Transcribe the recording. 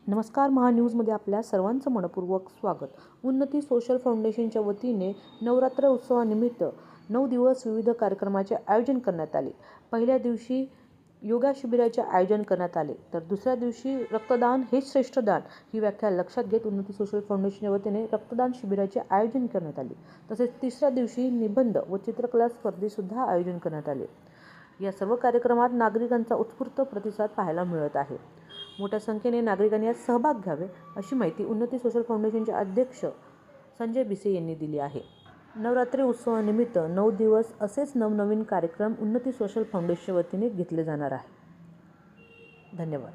नमस्कार, महान्यूजमध्ये आपल्या सर्वांचं मनपूर्वक स्वागत. उन्नती सोशल फाउंडेशनच्या वतीने नवरात्र उत्सवानिमित्त 9 दिवस विविध कार्यक्रमाचे आयोजन करण्यात आले. पहिल्या दिवशी योगा शिबिराचे आयोजन करण्यात आले, तर दुसऱ्या दिवशी रक्तदान हेच श्रेष्ठ दान ही व्याख्या लक्षात घेत उन्नती सोशल फाउंडेशनच्या वतीने रक्तदान शिबिराचे आयोजन करण्यात आले. तसेच तिसऱ्या दिवशी निबंध व चित्रकला स्पर्धेसुद्धा आयोजन करण्यात आले. या सर्व कार्यक्रमात नागरिकांचा उत्स्फूर्त प्रतिसाद पाहायला मिळत आहे. मोठ्या संख्येने नागरिकांनी यात सहभाग घ्यावे अशी माहिती उन्नती सोशल फाउंडेशनचे अध्यक्ष संजय बिसे यांनी दिली आहे. नवरात्री उत्सवानिमित्त 9 दिवस असेच नवनवीन कार्यक्रम उन्नती सोशल फाउंडेशनच्या वतीने घेतले जाणार आहे. धन्यवाद.